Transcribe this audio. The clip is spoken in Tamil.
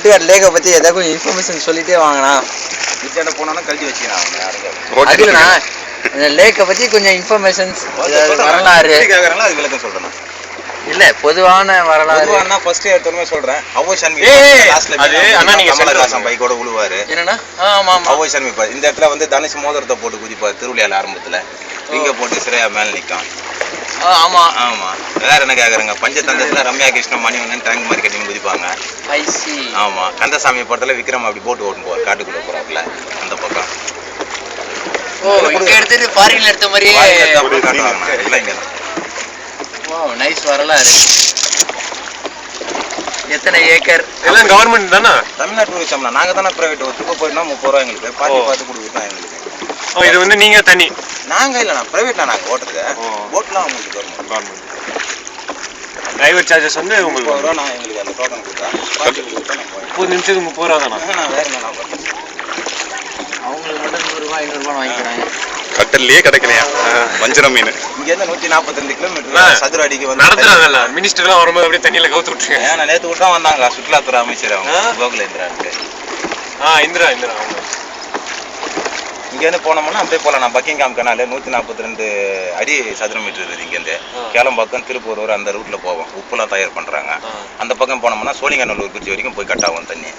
முட்டுக்காடு லேக்கை பற்றி ஏதாவது இன்ஃபர்மேஷன் சொல்லிட்டே வாங்கண்ணா. வீட்டாண்ட போனோன்னா கழிச்சு வச்சுக்கலாம். அதுலண்ணா அந்த லேக்கை பற்றி கொஞ்சம் இன்ஃபர்மேஷன்ஸ் வரலாறு கேட்குறாங்களா அது விளக்கம் சொல்கிறேன். இல்லை பொதுவான வரலாறு ஃபர்ஸ்ட் எடுத்தோமே சொல்கிறேன். அவ்வை சண்மி பைக்கோட விழுவாரு. என்னன்னா ஆமாம் அவ்வை சண்மி இந்த இடத்துல வந்து தனுஷ் மோதிரத்தை போட்டு குதிப்பார் திருவிழாவில் ஆரம்பத்தில். இங்கே போட்டு சிறையா மேலே நிற்கும். ஆமாம் ஆமாம். வேற என்ன கேட்குறாங்க? பஞ்சதந்திரத்தில் ரம்யா கிருஷ்ணன் மணிவண்ணன் டேங்க் மாதிரி கட்டி குதிப்பாங்க. ஆமாம். கந்தசாமி படத்தில் விக்ரம் அப்படி போட்டு ஓட்டு போவார் காட்டுக்குள்ளே போகிறாப்புல அந்த பக்கம். எடுத்துட்டு ஃபாரின்ல எடுத்த மாதிரியே நைஸ் வரலாறு. எத்தனை ஏக்கர்? எல்லாம் கவர்மெண்ட் தானே? தமிழ்நாடு டூரிசம்னா நாங்கள் தானே பிரைவேட். ஒரு ட்ரிப்பு போயிட்டோம்னா 30 ரூபா எங்களுக்கு பார்த்து கொடுக்குறோம் எங்களுக்கு. இது வந்து நீங்கள் தனி? நாங்கள் இல்லைண்ணா ப்ரைவேட்ல நாங்கள் ஓட்டுறது. போட்லாம் உங்களுக்கு கவர்மெண்ட். டிரைவர் சார்ஜஸ் வந்து உங்களுக்கு 30 ரூபா. நான் எங்களுக்கு அந்த டோக்கன் கொடுத்தேன். 30 நிமிஷத்துக்கு 30 ரூபா தானே? நான் வேறு என்ன பண்ணுறேன். அவங்களுக்கு மட்டும் 100 ரூபா 500 ரூபா வாங்கிக்கிறாங்க. கட்டல்லையே கிடைக்கலையா வஞ்சரம் மீன்? இங்கேருந்து 142 கிலோமீட்டர் சதுர அடிக்கு வந்து நடத்துறாங்கல்ல. மினிஸ்டர்லாம் வரும்போது அப்படியே தண்ணியில் கவுத்து விட்டுருங்க. நான் நேற்று விட்டா வந்தாங்க சுற்றுலாத்துறை அமைச்சர் அவங்க கோகுலேந்திராவுக்கு. இந்திரா அவங்க இங்கேருந்து போனோம்னா அப்படியே போகலாம். நான் பக்கிங்காம் கனால 142 அடி சதுர மீட்டர் இருக்குது. இங்கேருந்து கேளம்பாக்கம் திருப்பூர் அந்த ரூட்டில் போவோம். உப்புலாம் தயார் பண்ணுறாங்க. அந்த பக்கம் போனோம்னா சோழிங்கநல்லூர் பிரிட்ஜ் வரைக்கும் போய் கட் ஆகும் தண்ணி.